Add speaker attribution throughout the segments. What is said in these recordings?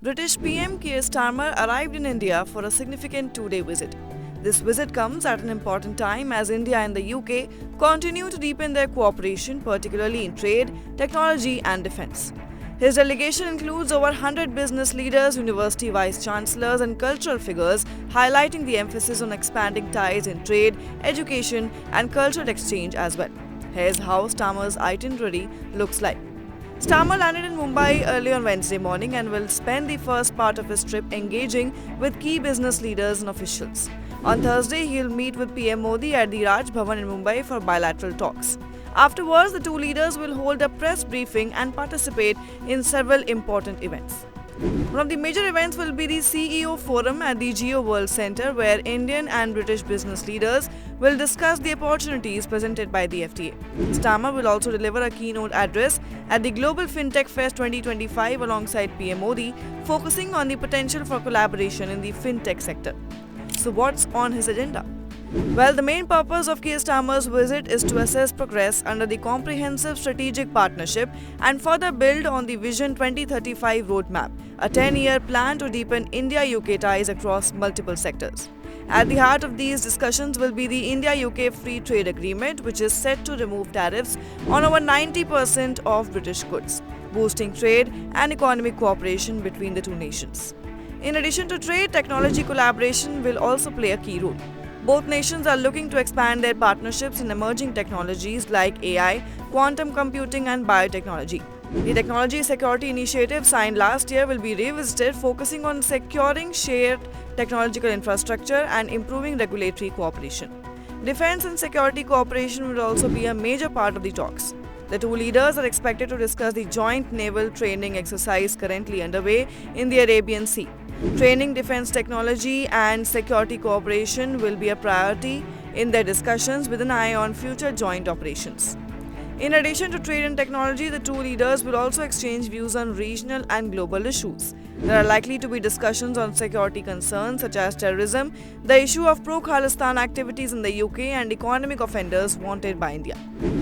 Speaker 1: British PM Keir Starmer arrived in India for a significant two-day visit. This visit comes at an important time as India and the UK continue to deepen their cooperation, particularly in trade, technology, and defense. His delegation includes over 100 business leaders, university vice-chancellors, and cultural figures, highlighting the emphasis on expanding ties in trade, education, and cultural exchange as well. Here's how Starmer's itinerary looks like. Starmer landed in Mumbai early on Wednesday morning and will spend the first part of his trip engaging with key business leaders and officials. On Thursday, he'll meet with PM Modi at the Raj Bhavan in Mumbai for bilateral talks. Afterwards, the two leaders will hold a press briefing and participate in several important events. One of the major events will be the CEO Forum at the Geo World Centre, where Indian and British business leaders will discuss the opportunities presented by the FTA. Starmer will also deliver a keynote address at the Global FinTech Fest 2025 alongside PM Modi, focusing on the potential for collaboration in the fintech sector. So what's on his agenda? Well, the main purpose of Keir Starmer's visit is to assess progress under the Comprehensive Strategic Partnership and further build on the Vision 2035 roadmap, a 10-year plan to deepen India-UK ties across multiple sectors. At the heart of these discussions will be the India-UK Free Trade Agreement, which is set to remove tariffs on over 90% of British goods, boosting trade and economic cooperation between the two nations. In addition to trade, technology collaboration will also play a key role. Both nations are looking to expand their partnerships in emerging technologies like AI, quantum computing, and biotechnology. The Technology Security Initiative signed last year will be revisited, focusing on securing shared technological infrastructure and improving regulatory cooperation. Defense and security cooperation will also be a major part of the talks. The two leaders are expected to discuss the joint naval training exercise currently underway in the Arabian Sea. Training, defense technology, and security cooperation will be a priority in their discussions with an eye on future joint operations. In addition to trade and technology, the two leaders will also exchange views on regional and global issues. There are likely to be discussions on security concerns such as terrorism, the issue of pro-Khalistan activities in the UK, and economic offenders wanted by India.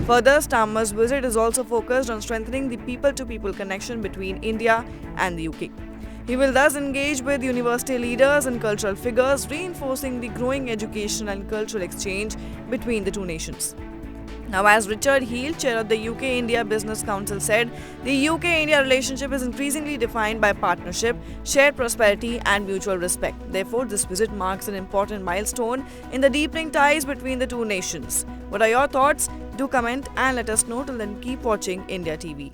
Speaker 1: Further, Starmer's visit is also focused on strengthening the people-to-people connection between India and the UK. He will thus engage with university leaders and cultural figures, reinforcing the growing education and cultural exchange between the two nations. Now, as Richard Heald, chair of the UK-India Business Council, said, the UK-India relationship is increasingly defined by partnership, shared prosperity, and mutual respect. Therefore, this visit marks an important milestone in the deepening ties between the two nations. What are your thoughts? Do comment and let us know. Till then, keep watching India TV.